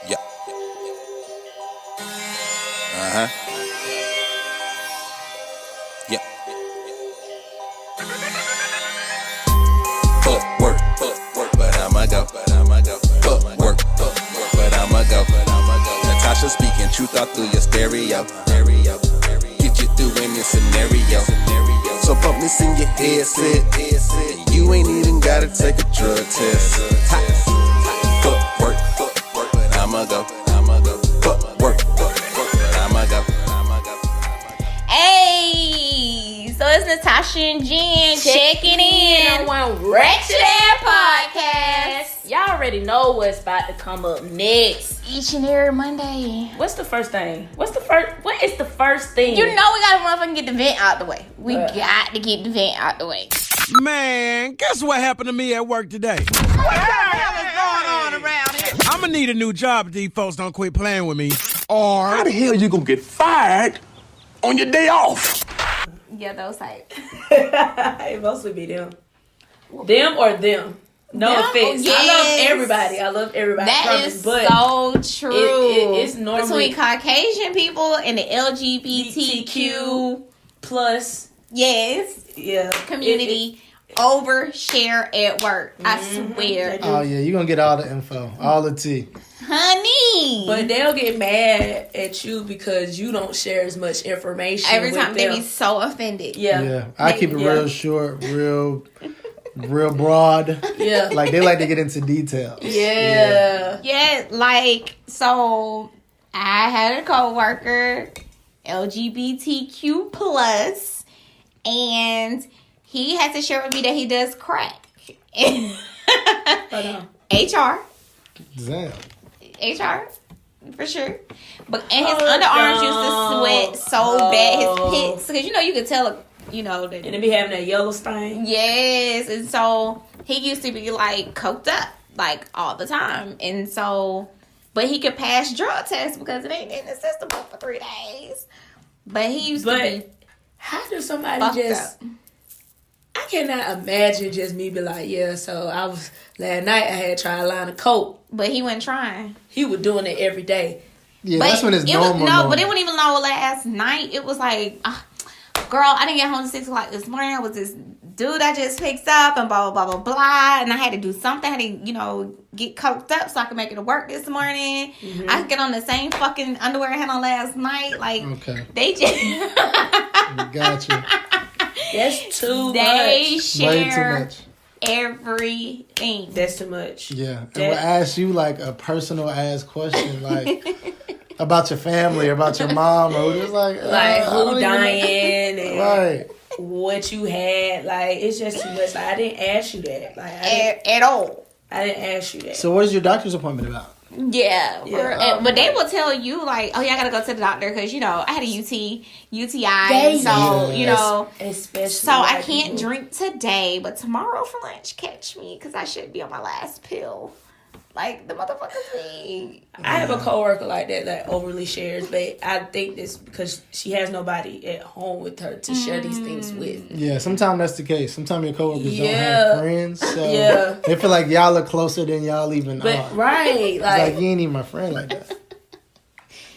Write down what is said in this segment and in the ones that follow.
Yeah. Uh-huh. Yeah. Fuck work, but I'ma go. Fuck work, but I'ma go. Natasha speaking truth out through your stereo. Get you through any scenario. So pump this in your headset. You ain't even gotta take a drug test. Fuck work, but I'ma go. Fuck work, but I'ma go. Hey, so it's Natasha and Jen checking in on one Wretched Air podcast. Y'all already know what's about to come up next. Each and every Monday. What's the first thing? What is the first thing? You know we gotta motherfucking get the vent out the way. We got to get the vent out the way. Man, guess what happened to me at work today? What the hell is going on around here? I'm gonna need a new job if these folks don't quit playing with me. Or How the hell you gonna get fired on your day off? Yeah, those type. It mostly be them. Them or them. No Them? offense. Yes. I love everybody. That is but so true. it's normally between Caucasian people and the LGBTQ plus. yes Yeah. community overshare at work. I swear, Oh, yeah, you're going to get all the info, all the tea. honey. But they'll get mad at you because you don't share as much information. Every with time they them. be so offended. Yeah. Yeah, I keep it Yeah. real short, real broad. Yeah. Like, they like to get into details. Yeah. Yeah, like, so I had a coworker, LGBTQ plus, and he had to share with me that he does crack. HR, Damn. for sure. But and his underarms used to sweat so bad, his pits, because you could tell, that. And they be having that yellow stain. Yes, and so he used to be like coked up like all the time, and so, but he could pass drug tests because it ain't in the system for 3 days. But he used to be how does somebody fucked just? up. I cannot imagine just me be like, yeah. So I was last night. I had tried a line of coke. But he wasn't trying. He was doing it every day. Yeah, But that's when it's it normal. was, normal. but it wasn't even know last night. It was like, girl, I didn't get home at 6 o'clock this morning. I was this dude I just picked up and blah, blah, blah, blah, blah. And I had to do something. I had to, get coked up so I could make it to work this morning. Mm-hmm. I could get on the same fucking underwear I had on last night. Like, Okay. they just... Gotcha. That's too They much. Way too share much. everything. That's too much. Yeah. And we'll ask you, like, a personal ass question, like, about your family, about your mom, or just like... Like I don't who even dying know. and Right. what you had. Like it's just too much. Like, I didn't ask you that. Like At all. I didn't ask you that. So what is your doctor's appointment about? Yeah, Yeah. but they will tell you like, oh yeah, I gotta go to the doctor because I had a UTI, so Especially so I white can't people. drink today, but tomorrow for lunch, catch me because I should be on my last pill, like the motherfuckers be. I have a coworker like that that overly shares, but I think this because she has nobody at home with her to share these things with. Yeah, sometimes that's the case. Sometimes your coworkers don't Yeah. have friends, so Yeah. they feel like y'all are closer than y'all even But are. right, It's like, like you ain't even my friend like that.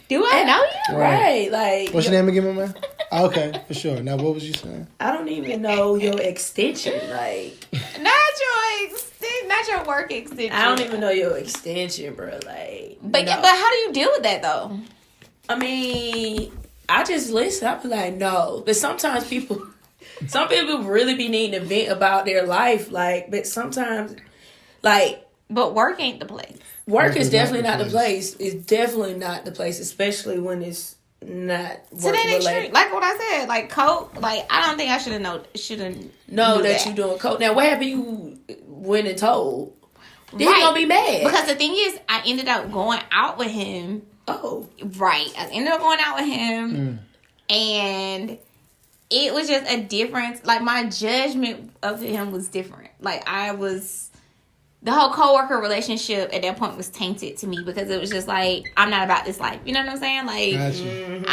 Do I know you? right, like What's your name again, my man? Okay, for sure. Now, what was you saying? I don't even know your extension. Like Not your work extension. I don't even know your extension, bro. Like, But no. but how do you deal with that though? I mean, I just listen. I be like, no. But sometimes some people really be needing to vent about their life. Like, but sometimes, like, But work ain't the place. work is definitely not the place. It's definitely not the place, especially when it's not To work that extreme, related. like what I said, like coke. Like I don't think I should have Know knew that you doing coke. Now, what happened? You went and told. Then Right. you gonna be mad Because the thing is, I ended up going out with him. Oh, Right. I ended up going out with him. And it was just a difference. Like, my judgment of him was different. Like, the whole coworker relationship at that point was tainted to me because it was just like, I'm not about this life. You know what I'm saying? Like, Gotcha.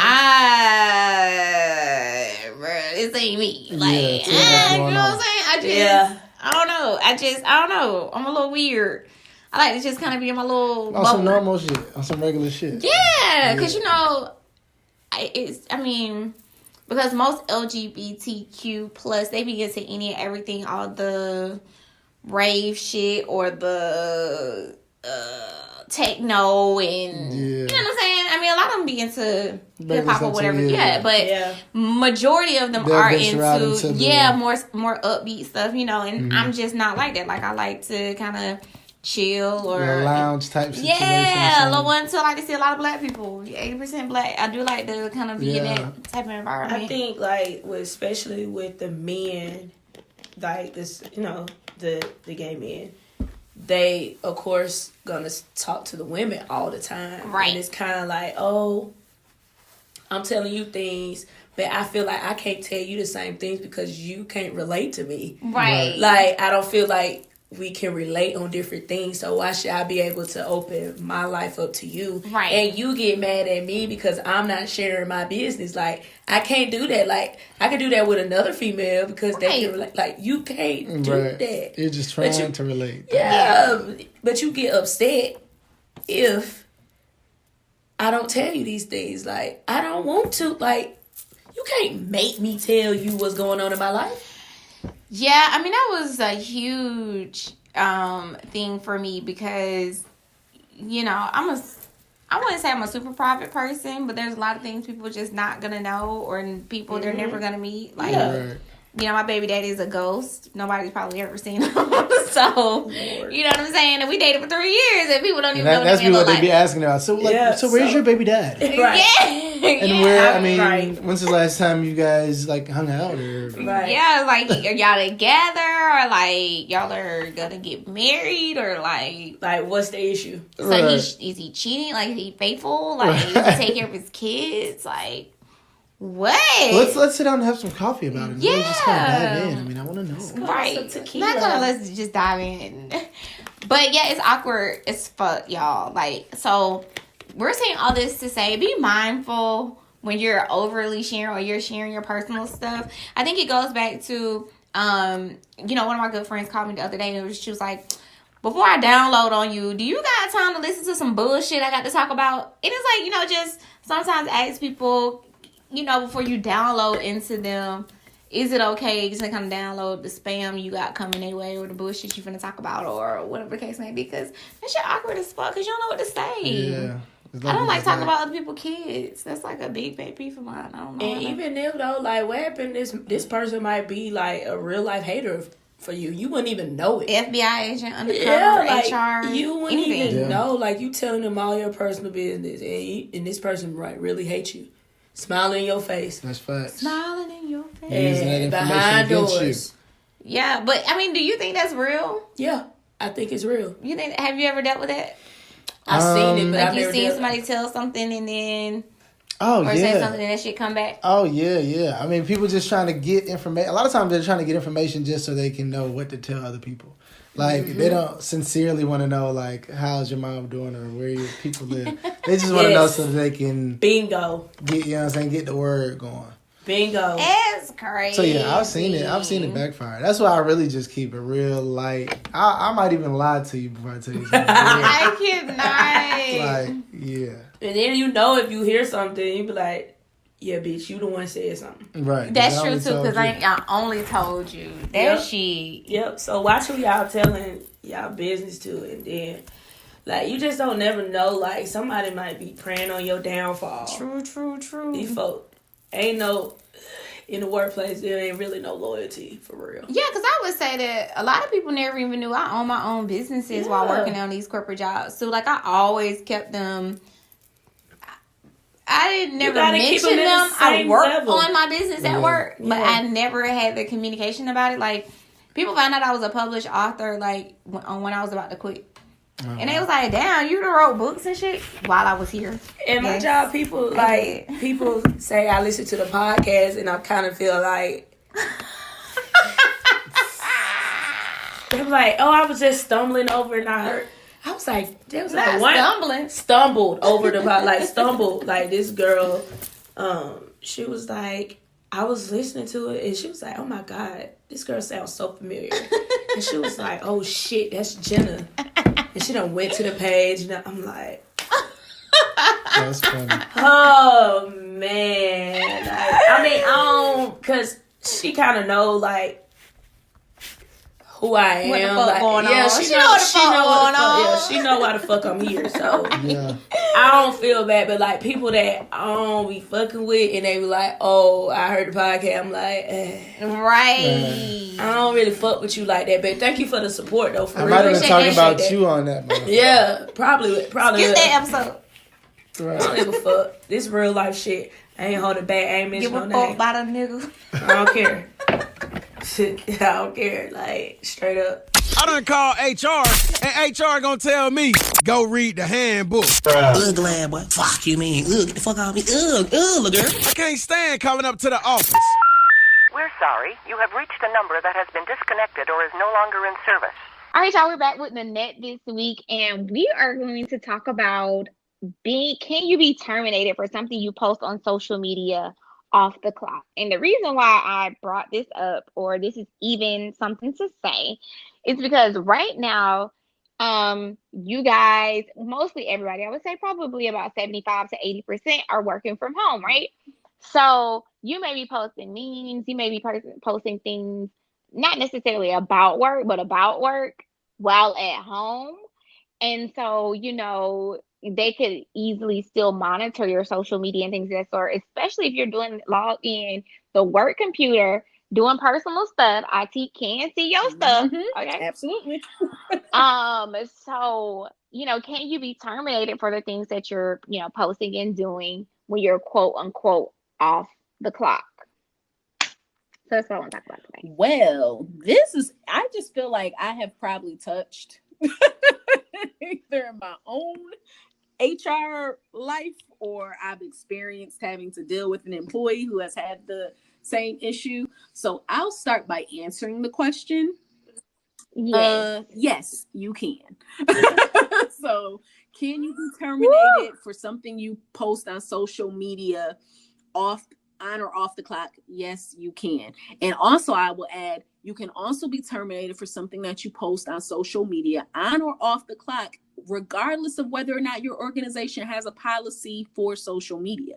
this ain't me. Like, Yeah, too much you know going what I'm on. saying? Yeah. I don't know. I don't know. I'm a little weird. I like to just kind of be in my little On some bubble. normal shit. On some regular shit. Yeah, because because most LGBTQ plus they be into any and everything, all the rave shit or the techno and you know what I'm saying. I mean, a lot of them be into hip hop or whatever. But majority of them are into more upbeat stuff. You know, and I'm just not like that. Like I like to kind of chill or lounge type situation. Yeah, the one to like to see a lot of black people. 80% black. I do like to kind of be in that type of environment. I think especially with the men, like this, the gay men, they of course gonna talk to the women all the time, right? And it's kind of like, oh, I'm telling you things, but I feel like I can't tell you the same things because you can't relate to me, right? Like I don't feel like we can relate on different things, so why should I be able to open my life up to you? Right. And you get mad at me because I'm not sharing my business. Like, I can't do that. Like, I can do that with another female because they can relate. Like, you can't do that. You're just trying to relate. Yeah, but you get upset if I don't tell you these things. Like, I don't want to. Like, you can't make me tell you what's going on in my life. Yeah, I mean, that was a huge thing for me because, I wouldn't say I'm a super private person, but there's a lot of things people just not going to know or people they're never going to meet. Like, my baby daddy is a ghost. Nobody's probably ever seen him. So, you know what I'm saying? And we dated for 3 years and people don't even know that's what they be asking about. So, where's your baby dad? Right. Yeah. And when's the last time you guys, hung out? Or... Right. Yeah, like, are y'all together? Or, y'all are gonna get married? Or, what's the issue? So, is he cheating? Like, is he faithful? Like, does he take care of his kids? Like... What? Let's sit down and have some coffee about it. Yeah. Just kind of dive in. I mean, I want to know. Right. Let's just dive in. But yeah, it's awkward as fuck, y'all. So we're saying all this to say, be mindful when you're overly sharing or you're sharing your personal stuff. I think it goes back to, one of my good friends called me the other day and she was like, before I download on you, do you got time to listen to some bullshit I got to talk about? And it's like, just sometimes ask people, before you download into them, is it okay just to kind of download the spam you got coming their way or the bullshit you finna talk about or whatever the case may be? Because that shit awkward as fuck because you don't know what to say. Yeah. I don't like talking about other people's kids. That's like a big pet peeve of mine. I don't know. And even if though, what happened? This person might be a real life hater for you. You wouldn't even know it. FBI agent, undercover, HR. You wouldn't anything. even know. You telling them all your personal business, and this person really hates you. Smiling in your face. That's facts. Smiling in your face. And behind doors. Yeah, but do you think that's real? Yeah, I think it's real. Have you ever dealt with that? I've seen it, but I've never seen somebody tell something and then say something and that shit come back. Oh yeah. I mean, people just trying to get information. A lot of times they're trying to get information just so they can know what to tell other people. They don't sincerely want to know how's your mom doing or where your people live. They just want to know so that they can bingo get get the word going. Bingo. It's crazy. So yeah, I've seen it backfire. That's why I really just keep it real light. I might even lie to you before I tell you something. I cannot. Yeah. And then if you hear something, you be like, yeah, bitch, you the one said something. Right. That's true too, because I only told you. That shit. Yep. So watch who y'all telling y'all business to, and then you just don't never know. Somebody might be preying on your downfall. True. These folk ain't in the workplace. There ain't really no loyalty for real. Yeah, because I would say that a lot of people never even knew I own my own businesses while working on these corporate jobs. So I always kept them. I didn't never mention them. I worked on my business at work, but I never had the communication about it. People found out I was a published author when I was about to quit. And they was like, damn, you done wrote books and shit while I was here. And my job, people people say I listen to the podcast and I kind of feel like they're like, oh, I was just stumbling over and I heard. I was like, there was stumbled over the stumbled this girl. She was like, I was listening to it and she was like, oh my God, this girl sounds so familiar. And she was like, oh shit, that's Jenna. And she done went to the page, and I'm like, That's funny. oh man. Like, I don't, cause she kind of know like who I am. What the fuck like, going yeah, on? she She know know what the she fuck know what the going fuck. Yeah, on. she know why the fuck I'm here. So Yeah. I don't feel bad, but like people that I don't be fucking with, and they be like, "Oh, I heard the podcast." I'm like, Right. I don't really fuck with you like that. But thank you for the support, though. For I real. might have been Appreciate talking that about shit. you on that, man. Yeah, probably. Get that episode. I don't Right. give a fuck. This real life shit. I ain't holding back. I ain't Give mentioning a no fuck name. about a nigga. I don't care. I don't care. Like straight up. I done call HR, and HR gonna tell me, go read the handbook. Ugh, lad, boy. Fuck you, man. Ugh, get the fuck out of me. Ugh, girl. I can't stand calling up to the office. We're sorry. You have reached a number that has been disconnected or is no longer in service. All right, y'all, we're back with Nanette this week, and we are going to talk about can you be terminated for something you post on social media off the clock? And the reason why I brought this up, or this is even something to say, is because right now, you guys, mostly everybody, I would say probably about 75 to 80% are working from home, right? So you may be posting memes, you may be posting things not necessarily about work, but about work while at home. And so, they could easily still monitor your social media and things of that sort, especially if you're doing log in the work computer, doing personal stuff. IT can see your stuff. Okay. Absolutely. So, can you be terminated for the things that you're, posting and doing when you're quote unquote off the clock? So that's what I want to talk about today. Well, I just feel like I have probably touched either in my own HR life or I've experienced having to deal with an employee who has had the same issue. So I'll start by answering the question. Yes, you can. So can you be terminated for something you post on social media on or off the clock? Yes, you can. And also I will add, you can also be terminated for something that you post on social media on or off the clock, regardless of whether or not your organization has a policy for social media.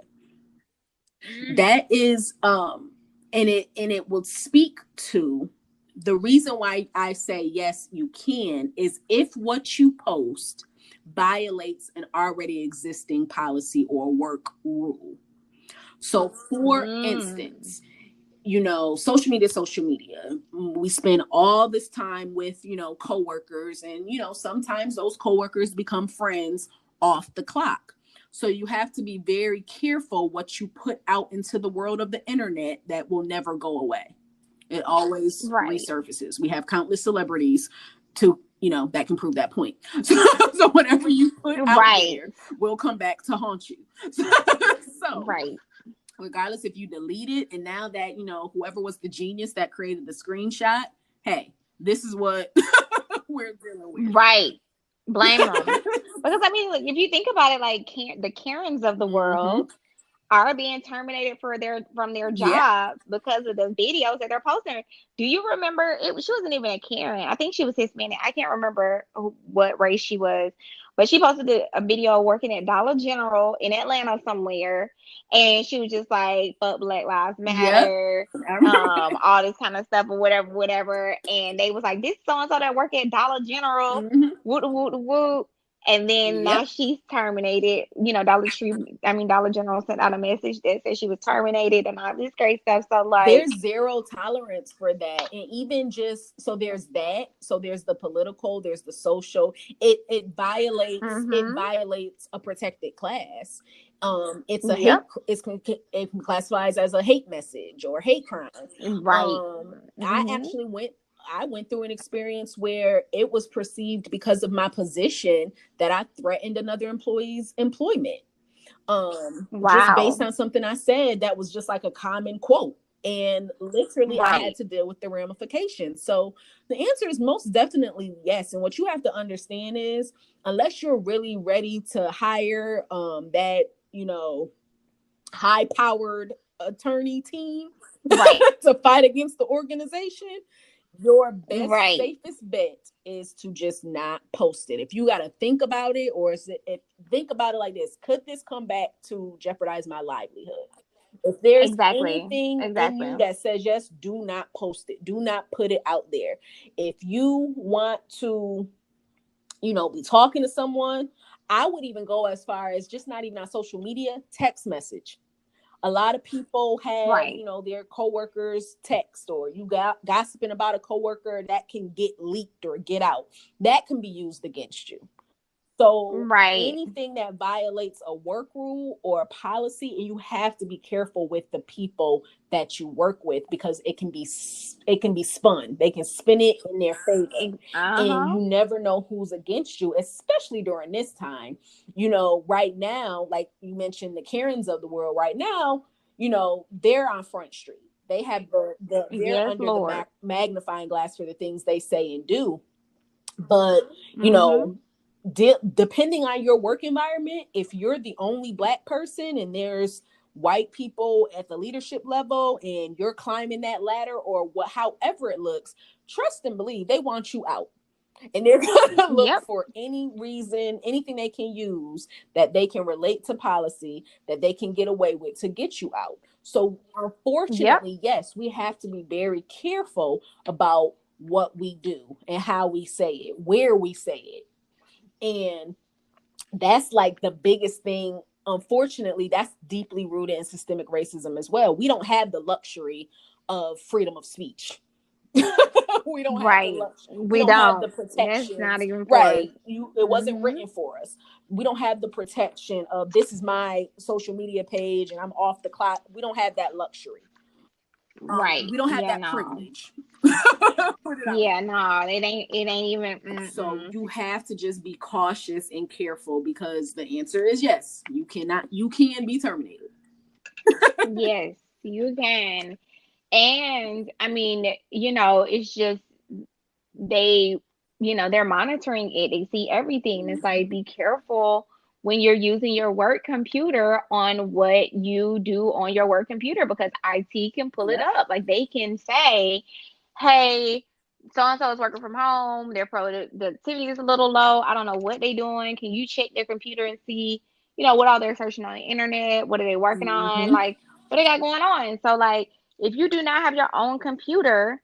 That is and it will speak to the reason why I say yes, you can, is if what you post violates an already existing policy or work rule. So for instance, social media. We spend all this time with, coworkers, and, sometimes those coworkers become friends off the clock. So you have to be very careful what you put out into the world of the internet that will never go away. It always resurfaces. We have countless celebrities that can prove that point. So whatever you put out there will come back to haunt you. So regardless if you delete it, and now that, whoever was the genius that created the screenshot, hey, this is what we're dealing with. Right. Blame them. Because, if you think about it, like the Karens of the world are being terminated from their jobs because of the videos that they're posting. Do you remember? She wasn't even a Karen. I think she was Hispanic. I can't remember what race she was. But she posted a video working at Dollar General in Atlanta somewhere. And she was just like, fuck Black Lives Matter, all this kind of stuff or whatever. And they was like, this so-and-so that work at Dollar General, woot. And then now she's terminated. Dollar General sent out a message that said she was terminated and all this great stuff. So there's zero tolerance for that. And even so there's that. So there's the political, there's the social. It violates a protected class. It's a hate. It classifies as a hate message or hate crime. I went through an experience where it was perceived because of my position that I threatened another employee's employment. Just based on something I said that was just like a common quote. And literally I had to deal with the ramifications. So the answer is most definitely yes. And what you have to understand is, unless you're really ready to hire that, high-powered attorney team to fight against the organization, your best, Right. safest bet is to just not post it. If you got to think about it, or think about it like this: could this come back to jeopardize my livelihood? If there's Exactly. anything in Exactly. you that says yes, do not post it. Do not put it out there. If you want to, be talking to someone, I would even go as far as just not even on social media, text message. A lot of people have, Right. their coworkers text, or you got gossiping about a coworker that can get leaked or get out. That can be used against you. So Right. anything that violates a work rule or a policy, and you have to be careful with the people that you work with, because it can be spun. They can spin it in their favor, and Uh-huh. you never know who's against you, especially during this time. Right now, like you mentioned, the Karens of the world. Right now, they're on Front Street. They have they're Yes, under the Lord. magnifying glass for the things they say and do. But Mm-hmm. depending on your work environment, if you're the only Black person and there's white people at the leadership level and you're climbing that ladder, or however it looks, trust and believe they want you out. And they're going to look Yep. for any reason, anything they can use that they can relate to policy, that they can get away with to get you out. So Yep. unfortunately, yes, we have to be very careful about what we do and how we say it, where we say it. And that's like the biggest thing. Unfortunately, that's deeply rooted in systemic racism as well. We don't have the luxury of freedom of speech. We don't have the Right. luxury. We We don't have the don't. That's not protections. even for us. Right. It wasn't Mm-hmm. written for us. We don't have the protection of, this is my social media page and I'm off the clock. We don't have that luxury. Right. We don't have Yeah, that no. privilege. Put it out. Yeah, no. It ain't even. So Mm-mm. you have to just be cautious and careful, because the answer is yes. You can be terminated. Yes, you can. And I mean, it's just they, they're monitoring it. They see everything. It's like, be careful when you're using your work computer on what you do on your work computer, because IT can pull it Yep. up. Like, they can say, hey, so and so is working from home. Their productivity is a little low. I don't know what they're doing. Can you check their computer and see, what all they're searching on the internet? What are they working on? Mm-hmm. Like, what they got going on? So, like, if you do not have your own computer,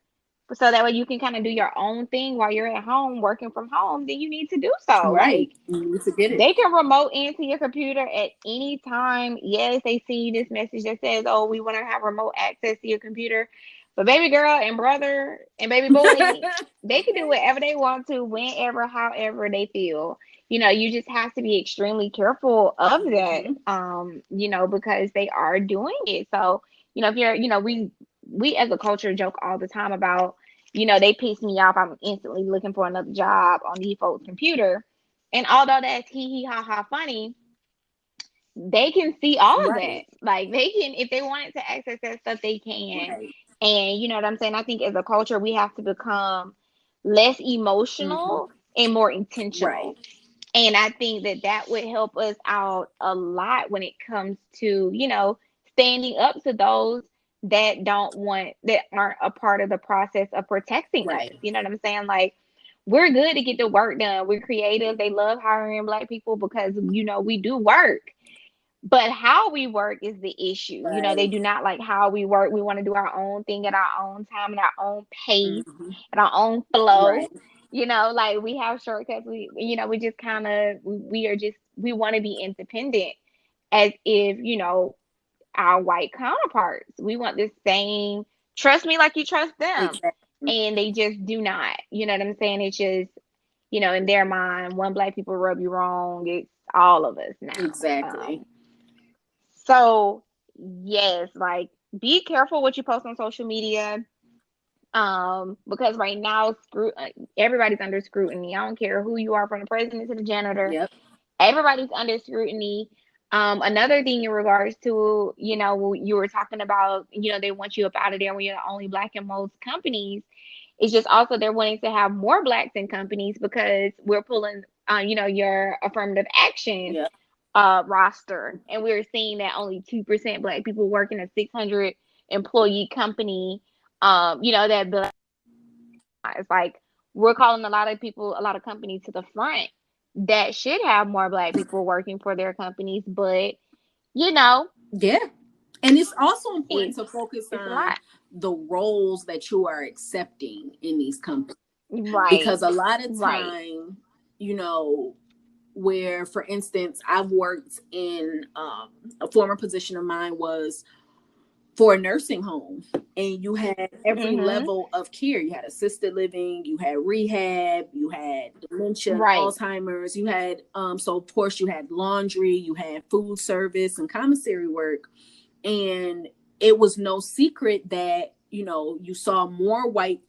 so that way you can kind of do your own thing while you're at home working from home, then you need to do so. Right. Like, You need to get it. they can remote into your computer at any time. Yes, they see this message that says, oh, we want to have remote access to your computer. But baby girl and brother and baby boy, they can do whatever they want to, whenever, however they feel. You just have to be extremely careful of that, Mm-hmm. because they are doing it. So, if you're, we as a culture joke all the time about, they piss me off, I'm instantly looking for another job on these folks' computer. And although that's hee hee ha ha funny, they can see all of that. Right. Like, they can, if they wanted to access that stuff, they can. Right. And you know what I'm saying? I think as a culture, we have to become less Mm-hmm. emotional and more Right. intentional. And I think that would help us out a lot when it comes to, standing up to those that aren't a part of the process of protecting us. Right. You know what I'm saying? Like, we're good to get the work done. We're creative. They love hiring Black people because, we do work. But how we work is the issue. They Right. do not like how we work. We want to do our own thing at our own time, at our own pace, Mm-hmm. at our own Right. flow. Like, we have shortcuts. We just kind of, we want to be independent, as if, our white counterparts. We want the same, trust me like you trust them. Exactly. And they just do not. You know what I'm saying? It's just, in their mind, when Black people rub you wrong, it's all of us now. Exactly. So yes, like, be careful what you post on social media. Because right now, everybody's under scrutiny. I don't care who you are, from the president to the janitor. Yep. Everybody's under scrutiny. Another thing in regards to, you were talking about, they want you up out of there when you're the only Black in most companies. It's just also they're wanting to have more Blacks in companies, because we're pulling, your affirmative action Yep. roster, and we're seeing that only 2% Black people work in a 600 employee company. That Black It's like we're calling a lot of companies to the front that should have more Black people working for their companies, but Yeah. And it's also important to focus it's a on lot. the roles that you are accepting in these companies. Right. Because a lot of Right. time, where, for instance, I've worked in a former position of mine was for a nursing home, and you had every level of care. You had assisted living, you had rehab, you had dementia, Alzheimer's, you had so of course you had laundry, you had food service and commissary work. And it was no secret that you saw more white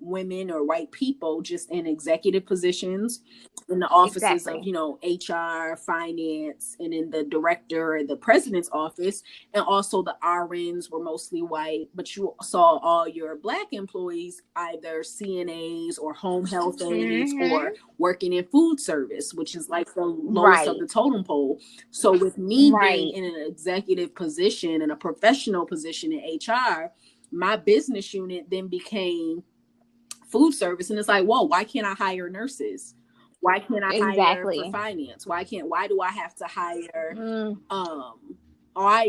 women or white people just in executive positions in the offices of HR, finance, and in the director or the president's office. And also the RNs were mostly white, but you saw all your Black employees either CNAs or home health aides or working in food service, which is like the lowest of the totem pole. So with me being in an executive position and a professional position in HR, my business unit then became food service. And it's like, whoa, why can't I hire nurses? Why can't I hire for finance? Why do I have to hire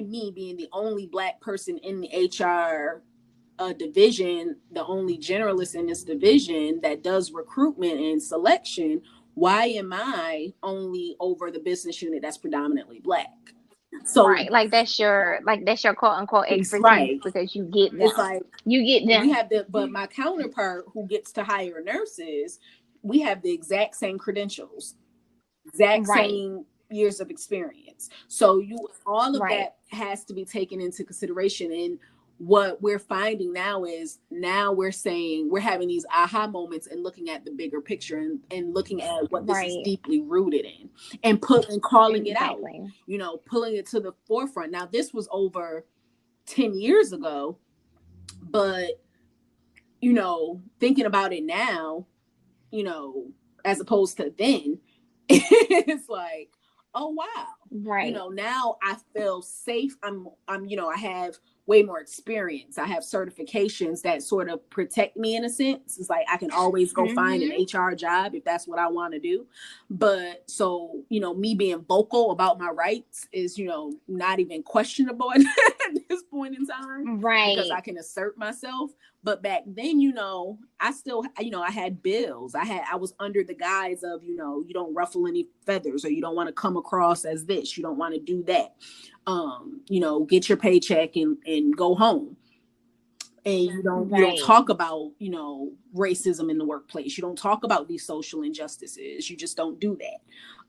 me being the only Black person in the HR division, the only generalist in this division that does recruitment and selection? Why am I only over the business unit that's predominantly Black? So that's your quote unquote expertise, because you get them. It's like you get them. We have but my counterpart who gets to hire nurses, we have the exact same credentials, same years of experience. So all of that has to be taken into consideration. And what we're finding now is we're saying we're having these aha moments and looking at the bigger picture and looking at what this is deeply rooted in and calling it out, pulling it to the forefront. Now, this was over 10 years ago, but, thinking about it now, as opposed to then, it's like, oh, wow. Now I feel safe. I have way more experience. I have certifications that sort of protect me in a sense. It's like I can always go find an HR job if that's what I want to do. But so, me being vocal about my rights is, not even questionable at this point in time. Because I can assert myself. But back then, I still, I had bills. I was under the guise of, you don't ruffle any feathers, or you don't want to come across as this. You don't want to do that. Get your paycheck and go home. And you don't talk about, racism in the workplace. You don't talk about these social injustices. You just don't do that.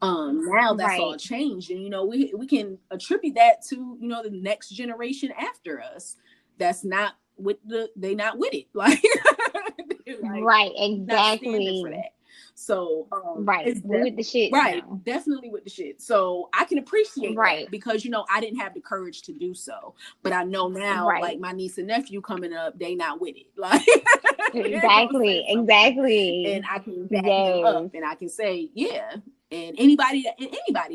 Now that's all changed. And, we can attribute that to, the next generation after us. That's not they not with it. Exactly. For that. So we're with the shit. Now. Definitely with the shit. So I can appreciate that because I didn't have the courage to do so. But I know now, like my niece and nephew coming up, they not with it. Exactly. And I can back them up, and I can say, yeah. And anybody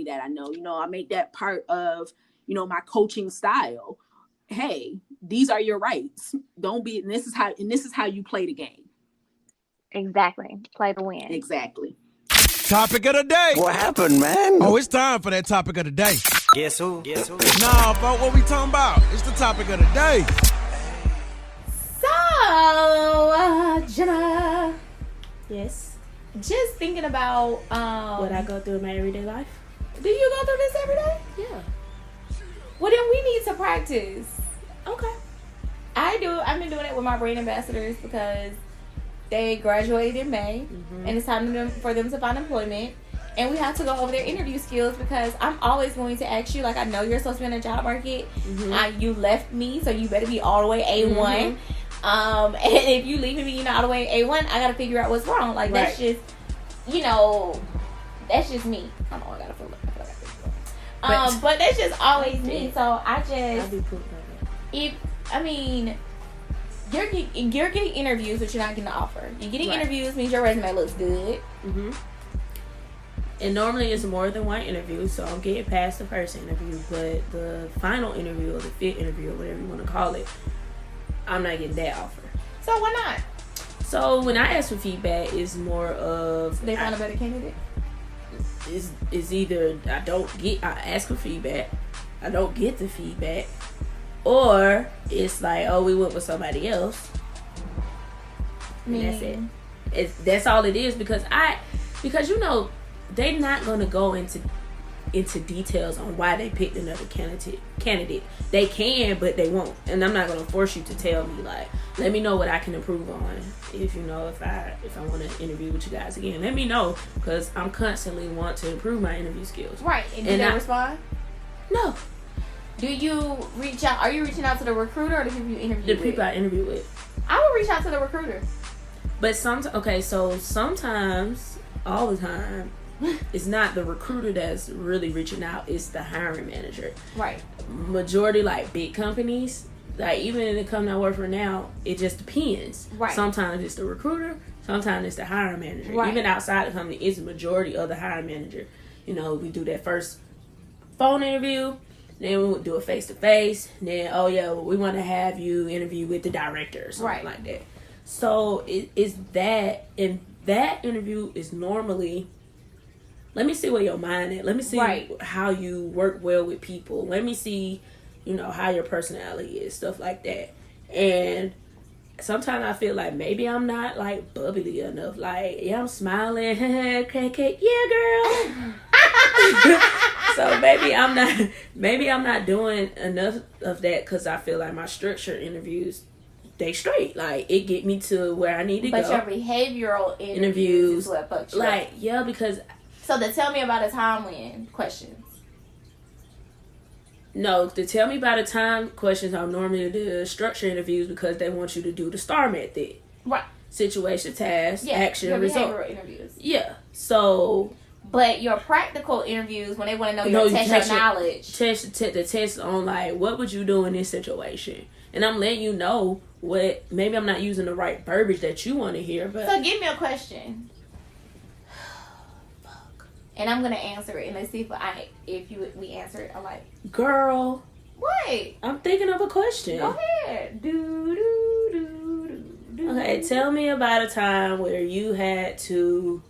that I know, I make that part of my coaching style. Hey, these are your rights. Don't be. And this is how you play the game. Exactly. Play to win. Exactly. Topic of the day. What happened, man? Oh, it's time for that topic of the day. Guess who? Nah, folks, what we talking about? It's the topic of the day. So, Jenna. Yes. Just thinking about what I go through in my everyday life. Do you go through this every day? Yeah. Well, then we need to practice. Okay. I do. I've been doing it with my brand ambassadors because they graduated in May, and it's time for them to find employment. And we have to go over their interview skills because I'm always going to ask you, like, I know you're supposed to be in the job market. You left me, so you better be all the way A1. And if you leaving me, you're not all the way A1, I got to figure out what's wrong. Like, that's just, that's just me. I don't know, I got to feel like but that's just always me. So I you're getting interviews, but you're not getting an offer. You're getting interviews means your resume looks good. And normally it's more than one interview, so I'm getting past the first interview, but the final interview or the fifth interview or whatever you want to call it, I'm not getting that offer. So why not? So when I ask for feedback, it's more of They find a better candidate. Is either I ask for feedback, I don't get the feedback, or it's like, oh, we went with somebody else. And that's it. That's all it is because you know they're not gonna go into details on why they picked another candidate. They can, but they won't. And I'm not gonna force you to tell me, like, let me know what I can improve on. If you know, if I want to interview with you guys again, let me know, because I'm constantly want to improve my interview skills. Right. And do they respond? No. Do you reach out? Are you reaching out to the recruiter or the people you interview with? The people I interview with. I would reach out to the recruiter. But sometimes, all the time, it's not the recruiter that's really reaching out, it's the hiring manager. Right. Majority, like, big companies, like, even in the company I work for now, it just depends. Right. Sometimes it's the recruiter, sometimes it's the hiring manager. Right. Even outside the company, it's the majority of the hiring manager. You know, we do that first phone interview, then we would do a face-to-face, then, oh yeah, we want to have you interview with the director or something like that. So it's that, and that interview is normally, let me see where your mind is. Let me see how you work well with people. Let me see, you know, how your personality is, stuff like that. And sometimes I feel like maybe I'm not, like, bubbly enough. Like, yeah, I'm smiling, crack, yeah, girl. So maybe I'm not doing enough of that, because I feel like my structured interviews, they straight. Like, it get me to where I need to go. But your behavioral interviews is what fucks you up. Like, yeah, because... So the tell me about a time when questions. No, the tell me about a time questions are normally the structure interviews, because they want you to do the STAR method. Right. Situation, task, action, result. Behavioral interviews. Yeah. So... But your practical interviews, when they want to know your knowledge. The test on, like, what would you do in this situation? And I'm letting you know what, maybe I'm not using the right verbiage that you want to hear, but... So give me a question. Fuck. And I'm going to answer it, and let's see if we answer it alike. Girl. What? I'm thinking of a question. Go ahead. Okay, tell me about a time where you had to...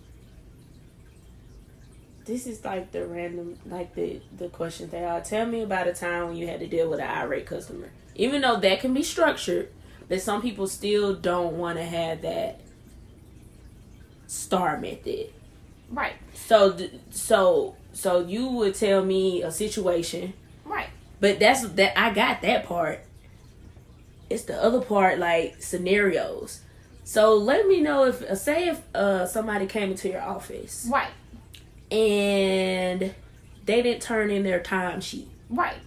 This is like the random, like the questions they are. Tell me about a time when you had to deal with an irate customer. Even though that can be structured, but some people still don't want to have that STAR method. Right. So you would tell me a situation. Right. But I got that part. It's the other part, like scenarios. So let me know if somebody came into your office. Right. And they didn't turn in their time sheet. Right.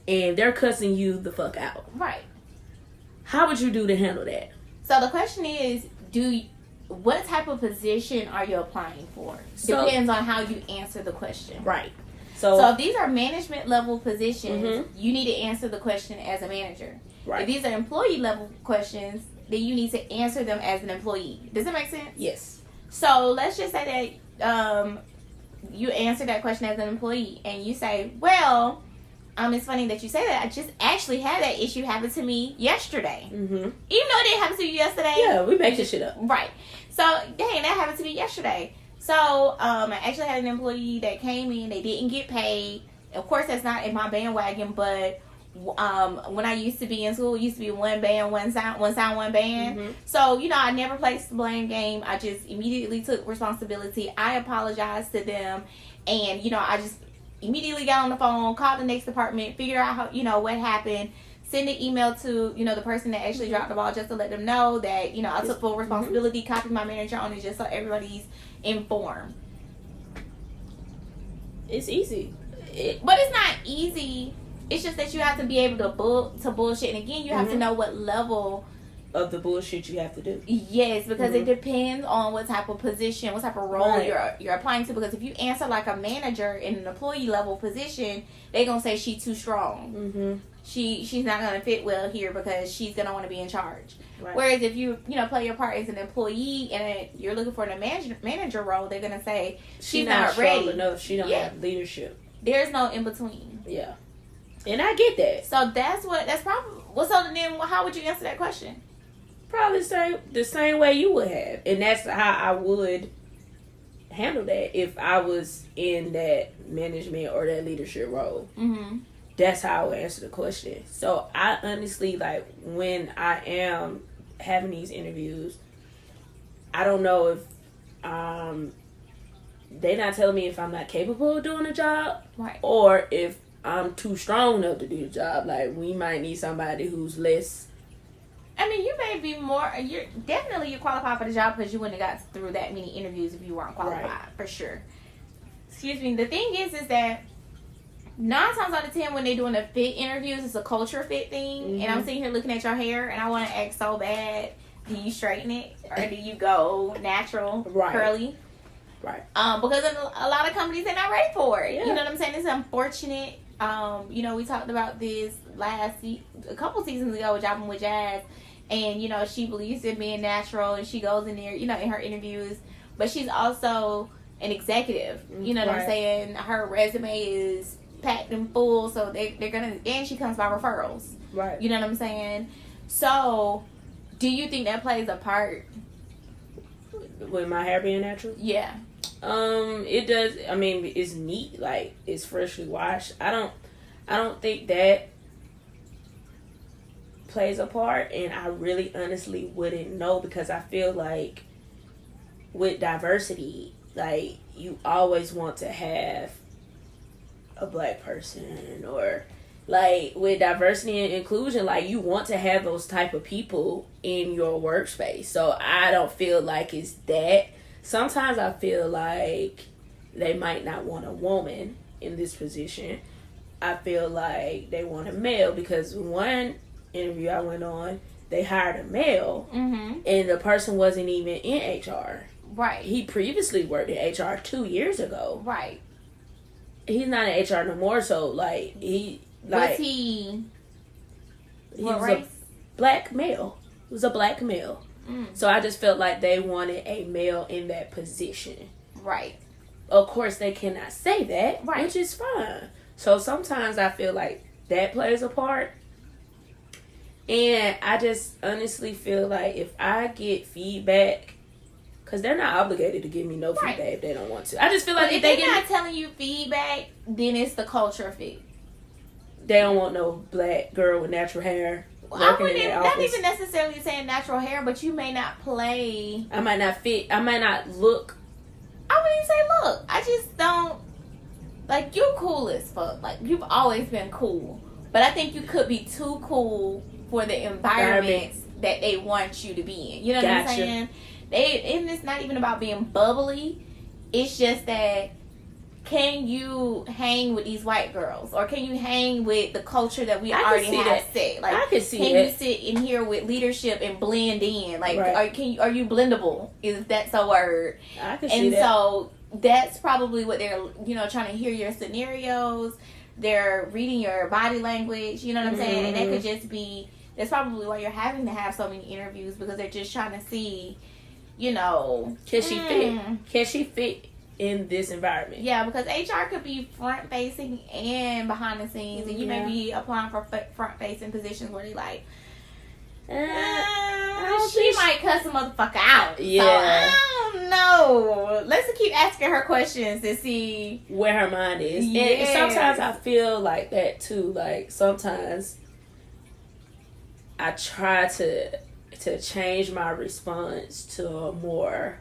And they're cussing you the fuck out. Right. How would you do to handle that? So the question is, what type of position are you applying for? Depends on how you answer the question. Right. So if these are management level positions, you need to answer the question as a manager. Right. If these are employee level questions, then you need to answer them as an employee. Does that make sense? Yes. So let's just say that you answer that question as an employee, and you say, well, it's funny that you say that. I just actually had that issue happen to me yesterday. Mm-hmm. Even though it didn't happen to you yesterday. Yeah, we make this shit up. Right. So, dang, that happened to me yesterday. So, I actually had an employee that came in. They didn't get paid. Of course, that's not in my bandwagon, but when I used to be in school, it used to be one band, one sound, one band. Mm-hmm. So, I never placed the blame game. I just immediately took responsibility. I apologized to them. And, I just immediately got on the phone, called the next department, figured out how, what happened, send an email to, the person that actually dropped the ball just to let them know that, I took full responsibility, copied my manager on it just so everybody's informed. It's easy. But it's not easy. It's just that you have to be able to bullshit. And again, you have to know what level of the bullshit you have to do. Yes, because it depends on what type of position, what type of role you're applying to. Because if you answer like a manager in an employee level position, they're gonna say she's too strong. Mm-hmm. She's not gonna fit well here because she's gonna want to be in charge. Right. Whereas if you play your part as an employee and you're looking for a manager role, they're gonna say she's not ready enough. She don't have leadership. There's no in between. Yeah, and I get that. So that's probably. Well, so then how would you answer that question? Probably the same way you would have. And that's how I would handle that if I was in that management or that leadership role. Mm-hmm. That's how I would answer the question. So I honestly, like, when I am having these interviews, I don't know if they're not telling me if I'm not capable of doing the job, right, or if I'm too strong enough to do the job. Like, we might need somebody who's less. I mean, you may be more. You're qualified for the job because you wouldn't have got through that many interviews if you weren't qualified, right, for sure. Excuse me. The thing is that 9 times out of 10, when they're doing the fit interviews, it's a culture fit thing. Mm-hmm. And I'm sitting here looking at your hair, and I want to ask so bad: do you straighten it, or do you go natural, right, curly? Right. Because in a lot of companies, they're not ready for it. Yeah. You know what I'm saying? It's unfortunate. You know, we talked about this a couple seasons ago with Jobbing with Jazz, and you know, she believes in being natural, and she goes in there, you know, in her interviews, but she's also an executive. You know what I'm saying? Her resume is packed and full, so they're gonna, and she comes by referrals. Right. You know what I'm saying? So, do you think that plays a part with my hair being natural? Yeah. It does. I mean, it's neat. Like, it's freshly washed. I don't think that plays a part, and I really honestly wouldn't know, because I feel like with diversity, like, you always want to have a black person, or like with diversity and inclusion, like, you want to have those type of people in your workspace. So I don't feel like it's that. Sometimes I feel like they might not want a woman in this position. I feel like they want a male, because one interview I went on, they hired a male, mm-hmm, and the person wasn't even in HR. Right. He previously worked in HR 2 years ago. Right. He's not in HR no more, so like he was he was race? A black male. He was a black male. So I just felt like they wanted a male in that position. Right. Of course, they cannot say that, right, which is fine. So sometimes I feel like that plays a part. And I just honestly feel like if I get feedback, because they're not obligated to give me no feedback if they don't want to. I just feel like if they're not telling you feedback, then it's the culture fit. They don't want no black girl with natural hair. I wouldn't, not even necessarily saying natural hair, but you may not play. I might not fit. I might not look. I wouldn't even say look. I just don't. Like, you cool as fuck. Like, you've always been cool. But I think you could be too cool for the environments that they want you to be in. You know what I'm saying? And it's not even about being bubbly. It's just that, can you hang with these white girls, or can you hang with the culture that we already have set? Like, I can see can you sit in here with leadership and blend in? Like, are you blendable? Is that a word? I can see that. And so that's probably what they're, you know, trying to hear your scenarios. They're reading your body language. You know what I'm saying? And that could just be, that's probably why you're having to have so many interviews, because they're just trying to see, you know, can she fit? Can she fit in this environment? Yeah, because HR could be front facing and behind the scenes, and you may be applying for front facing positions where they like, she might cuss a motherfucker out. Yeah, so I don't know. Let's keep asking her questions to see where her mind is. And sometimes I feel like that too. Like, sometimes I try to change my response to a more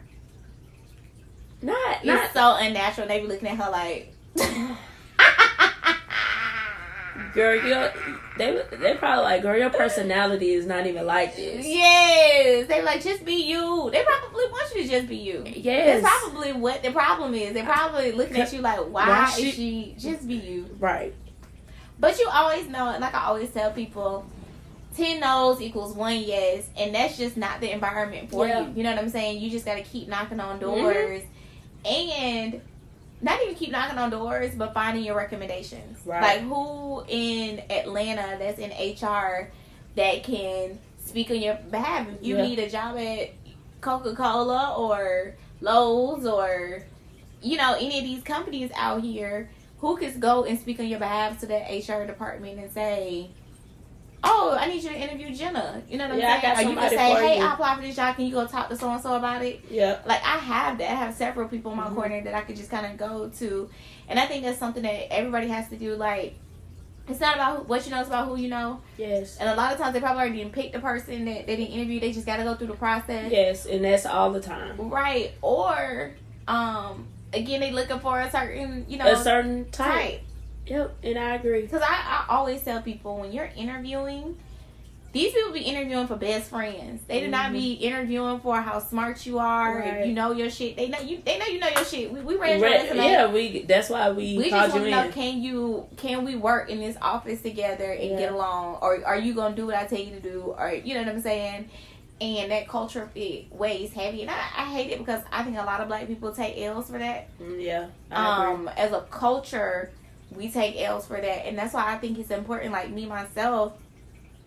not so unnatural. They be looking at her like, girl, they probably like, girl, your personality is not even like this. Yes, they like, just be you. They probably want you to just be you. Yes, that's probably what the problem is. They're probably looking at you like, why is she just be you? Right. But you always know, like I always tell people, 10 no's equals 1 yes, and that's just not the environment for you. You know what I'm saying? You just got to keep knocking on doors, and not even keep knocking on doors, but finding your recommendations. Right. Like, who in Atlanta that's in HR that can speak on your behalf? If you need a job at Coca-Cola or Lowe's or, you know, any of these companies out here, who could go and speak on your behalf to that HR department and say, oh, I need you to interview Jenna. You know what I'm Yeah, I saying? got Or you can somebody say, for hey, you. I applied for this job. Can you go talk to so and so about it? Yeah. Like I have that. I have several people in my corner that I could just kind of go to, and I think that's something that everybody has to do. Like, it's not about what you know; it's about who you know. Yes. And a lot of times they probably already didn't pick the person that they didn't interview. They just got to go through the process. Yes, and that's all the time. Right. Or, again, they looking for a certain, you know, A certain type. type. Yep, and I agree. Because I always tell people when you're interviewing, these people be interviewing for best friends. They do not be interviewing for how smart you are. Right. If you know your shit, they know you know your shit. We read your resume. Yeah, that's why we just called want you to in. know, can we work in this office together and get along, or are you gonna do what I tell you to do, or you know what I'm saying? And that culture fit weighs heavy, and I hate it because I think a lot of black people take L's for that. Yeah, I agree. As a culture, we take L's for that, and that's why I think it's important. Like me myself,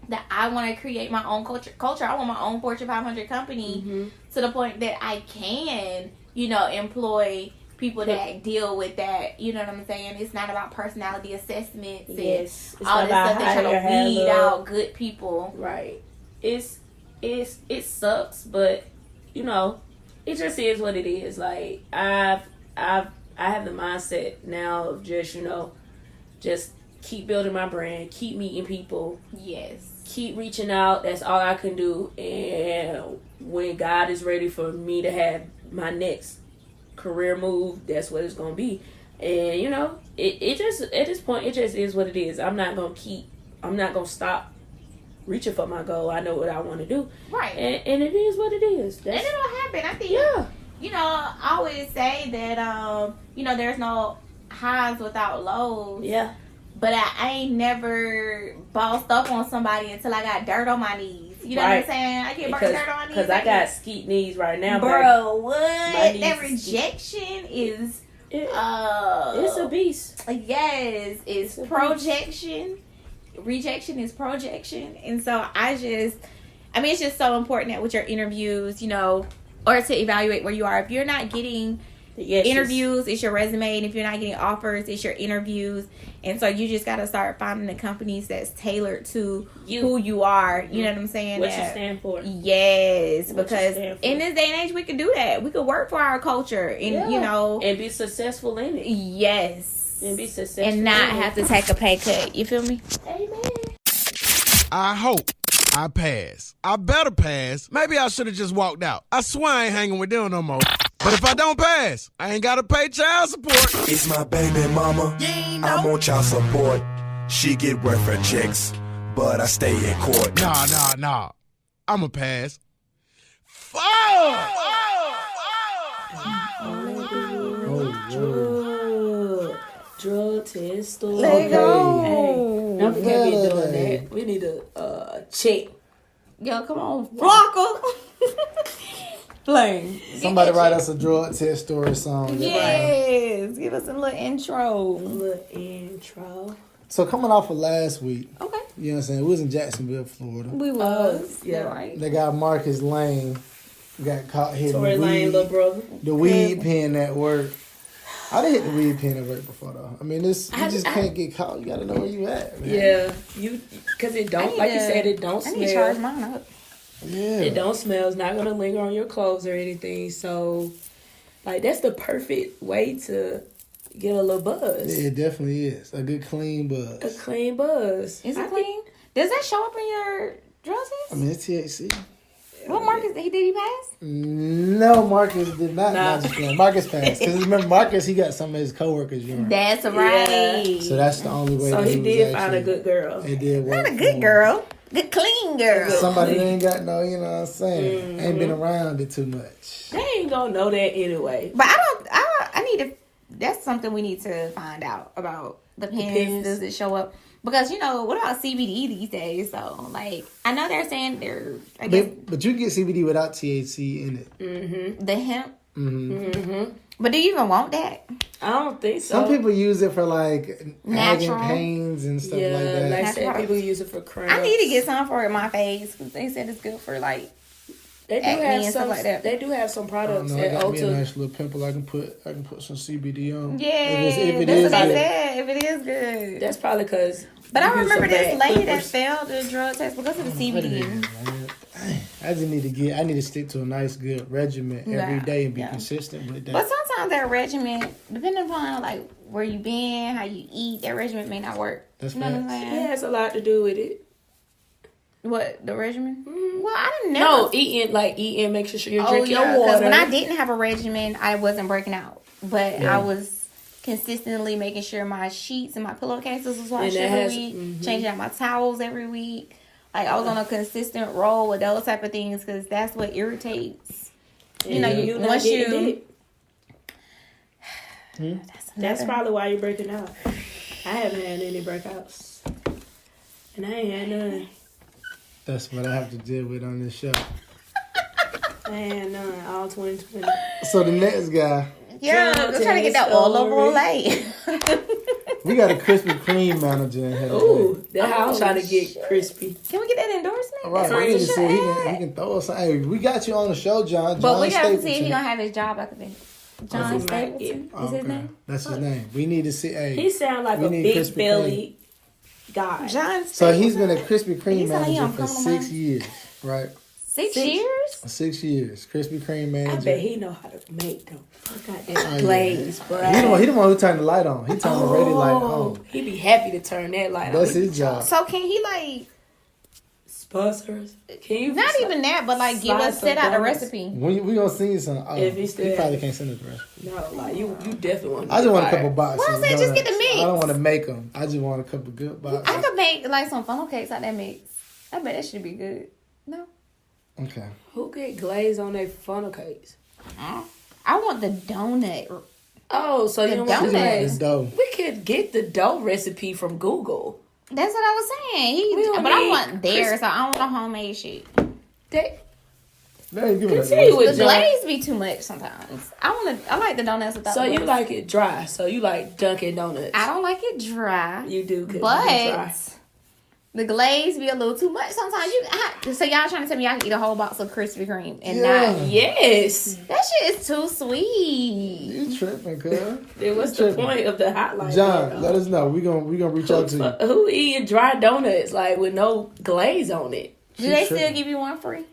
that I want to create my own culture. I want my own Fortune 500 company to the point that I can, you know, employ people that deal with that. You know what I'm saying? It's not about personality assessments and all this stuff. They're trying to weed out good people. Right. It sucks, but you know, it just is what it is. Like I have the mindset now of just, you know, just keep building my brand, keep meeting people. Yes. Keep reaching out. That's all I can do. And when God is ready for me to have my next career move, that's what it's gonna be. And you know, it just at this point it just is what it is. I'm not gonna stop reaching for my goal. I know what I want to do. Right. And it is what it is. And it'll happen. I think, you know, I always say that, you know, there's no highs without lows. Yeah. But I ain't never bossed up on somebody until I got dirt on my knees. You know what I'm saying? I get dirt on my knees. Because I got skeet knees right now. Bro, what? That rejection is... it's a beast. Yes. It's projection. Rejection is projection. And so it's just so important that with your interviews, you know, or to evaluate where you are. If you're not getting interviews, it's your resume. And if you're not getting offers, it's your interviews. And so you just got to start finding the companies that's tailored to who you are. You know what I'm saying? What you stand for. Yes. Because in this day and age, we can do that. We can work for our culture and, you know. And be successful in it. Yes. And be successful and not have to take a pay cut. You feel me? Amen. I hope I pass. I better pass. Maybe I should have just walked out. I swear I ain't hanging with them no more. But if I don't pass, I ain't got to pay child support. It's my baby mama. I'm on child support. She get welfare checks, but I stay in court. Nah. I'ma pass. Fuck! Drug test. Let go. Hey, don't forget me doing that. We need to check. Yo, come on, Flocka. Flame. Somebody write us a drug test story song. Yes. Give us a little intro. So coming off of last week. Okay. You know what I'm saying? We was in Jacksonville, Florida. We was. Yeah. Right. They got Marcus Lane. Got caught hitting Tory Lane, little brother. The weed pen at work. I didn't hit the weed pen at work before though. I mean, you just can't get caught. You gotta know where you at, man. Yeah, because it don't, like you said, it don't smell. I need to charge mine up. Yeah. It don't smell. It's not gonna linger on your clothes or anything. So, like, that's the perfect way to get a little buzz. Yeah, it definitely is. A good clean buzz. A clean buzz. Is it clean? Does that show up in your drug test? I mean, it's THC. What Marcus did he pass? No, Marcus did not. Marcus passed. Because remember, Marcus, he got some of his coworkers urine. That's right. Yeah. So that's the only way. So that he did find a good girl. It did work. Not a good girl. Good clean girl. Somebody that ain't got no, you know what I'm saying, ain't been around it too much. They ain't gonna know that anyway. But I need to, that's something we need to find out about the pens. Does it show up? Because, you know, what about CBD these days? So, like, I know they're saying But you can get CBD without THC in it. Mm-hmm. The hemp? Mm-hmm. But do you even want that? I don't think so. Some people use it for, like, natural pains and stuff like that. Like I said, people use it for cramps. I need to get some for my face because they said it's good for, like, They do acne have and some stuff like that. They do have some I don't products know. I at got me a Ulta. nice little pimple. I can put some CBD on. Yeah, if it that's is what they good. said. If it is good. That's probably because. But I remember this lady that failed the drug test because of the What it is, CBD. man. I just need to I need to stick to a nice, good regimen every day and be consistent with that. But sometimes that regimen, depending upon like where you been, how you eat, that regimen may not work. That's you know what I'm facts. saying? It has a lot to do with it. What, the regimen? Well, I didn't No, eating, making sure you're drinking your water. Because when I didn't have a regimen, I wasn't breaking out. But I was consistently making sure my sheets and my pillowcases was washed every week, changing out my towels every week. Like, I was on a consistent roll with those type of things because that's what irritates. You know, once you... That's probably why you're breaking out. I haven't had any breakouts. And I ain't had none. That's what I have to deal with on this show. I ain't had none all 2020. So the next guy. Yeah, I'm trying to get that all over Olay. We got a Krispy Kreme manager in here. Ooh, that's how I'm trying to get crispy. Can we get that endorsement? All right, we need to see he can throw us. Hey, we got you on the show, John. But we John got to see if Stapleton. he gonna have his job after that. John Stapleton is his name. That's his name. We need to see. Hey, He sound like a big belly guy. John Stapleton. So he's been a Krispy Kreme He's like, manager for 6 years, right? 6 years? 6 years. Krispy Kreme manager. I bet he know how to make them. Goddamn glaze, bro. He the one who turned the light on. He turned the ready light on. He be happy to turn that light on. That's his job. So can he like sponsors? Can you not even that, but like give us set out the recipe? We gonna send you some. If he probably can't send us the recipe. No, like you definitely want. I just want a couple boxes. Well, I'm saying just get the mix. I don't want to make them. I just want a couple good boxes. I could make like some funnel cakes out that mix. I bet that should be good. No. Okay. Who get glaze on their funnel cakes? I want the donut. Oh, so you don't want the glaze? Dough. We could get the dough recipe from Google. That's what I was saying. But I want theirs, so I don't want no homemade shit. The glaze be too much sometimes. I like the donuts without. So the you glaze. like it dry? So you like Dunkin' Donuts? I don't like it dry. You do, but the glaze be a little too much sometimes. So y'all trying to tell me I can eat a whole box of Krispy Kreme and not? Yes, that shit is too sweet. You tripping, cuz? Then what's the point of the hotline? John, let us know. We gonna reach out to you. Who eating dry donuts like with no glaze on it? Do they still give you one free?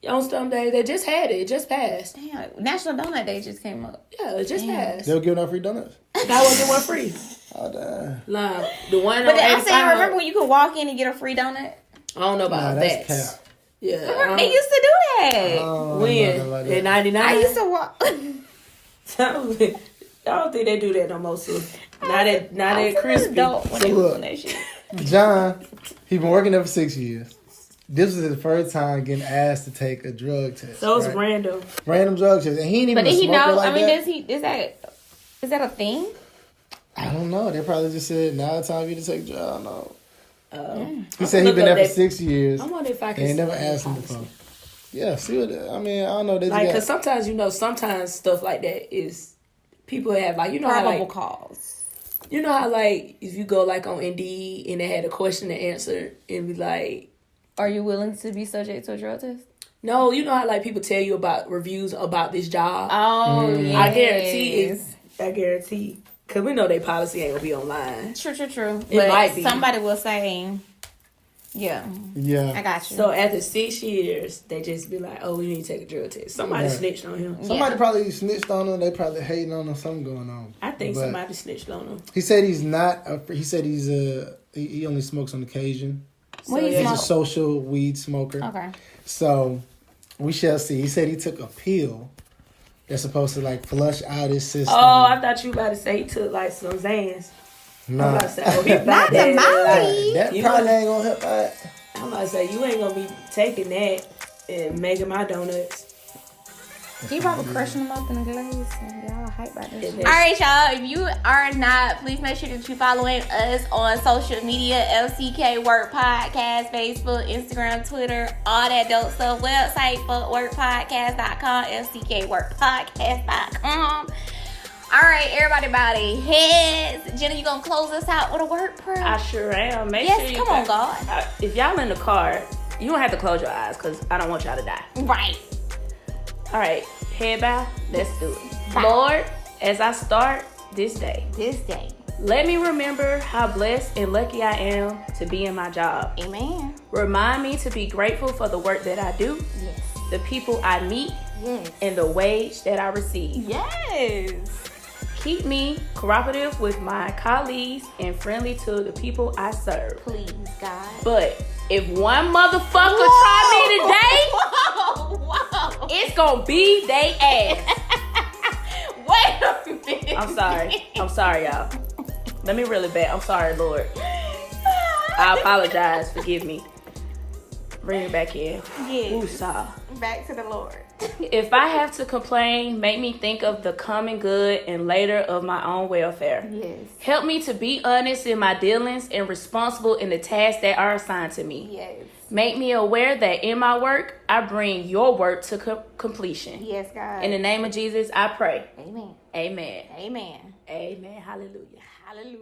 On some days, they just had it. It just passed. Damn, National Donut Day just came up. Yeah, it just passed. They were giving out free donuts? That wasn't one free. Oh, damn. Nah, the one But on I'm saying, 85, remember when you could walk in and get a free donut? I don't know about that. That's cap. Yeah. They used to do that. When? In 99? I used to walk. I don't think they do that no more, sis. Not at Crispy. When they was doing that shit. John, he been working there for 6 years. This was his first time getting asked to take a drug test. So it's random. Random drug test. And he ain't even But did he know? like I mean, that. is that a thing? I don't know. They probably just said, now it's time for you to take a drug. I don't know. He I'm said he been there for 6 years. I wonder if I can. They ain't never asked him before. Yeah, see what I mean. I don't know. They Like, because sometimes, sometimes stuff like that is, people have, like, probable cause. You know how, like, if you go, like, on Indeed and they had a question to answer and be like, are you willing to be subject to a drug test? No, you know how, like, people tell you about reviews about this job? Oh, yes. I guarantee. Because we know their policy ain't going to be online. True. It but might be. Somebody will say, yeah. I got you. So after 6 years, they just be like, oh, we need to take a drug test. Somebody snitched on him. Somebody probably snitched on him. They probably hating on him. Something going on. I think somebody snitched on him. He said he's not. He said he only smokes on occasion. So he's a social weed smoker. Okay. So we shall see. He said he took a pill that's supposed to like flush out his system. Oh, I thought you were about to say he took like some Xans. Nah. I'm about to say, oh, he Not the Molly. That probably ain't gonna help out. I'm about to say, you ain't gonna be taking that and making my donuts. He probably crushing them up in the glaze. Y'all hype about this. All right, y'all. If you are not, please make sure that you're following us on social media. LCK Work Podcast, Facebook, Instagram, Twitter, all that dope stuff. Website, fuckworkpodcast.com, LCKWorkPodcast.com. All right, everybody, heads. Jenna, you gonna close us out with a word prayer? I sure am. Make yes, sure you come on, God. If y'all in the car, You don't have to close your eyes because I don't want y'all to die. Right. All right, head bow. Let's do it. Bye. Lord, as I start this day, let me remember how blessed and lucky I am to be in my job. Amen. Remind me to be grateful for the work that I do, Yes. the people I meet, Yes. and the wage that I receive. Yes. Keep me cooperative with my colleagues and friendly to the people I serve. Please, God. But if one motherfucker try me today, Whoa. it's gonna be they ass. Wait a minute. I'm sorry, y'all. Let me reel it back. I'm sorry, Lord. I apologize. Forgive me. Bring it back in. Yes. Woosah. Back to the Lord. If I have to complain, make me think of the common good and later of my own welfare. Yes. Help me to be honest in my dealings and responsible in the tasks that are assigned to me. Yes. Make me aware that in my work, I bring your work to completion. Yes, God. In the name of Jesus, I pray. Amen. Amen. Amen. Amen. Hallelujah. Hallelujah.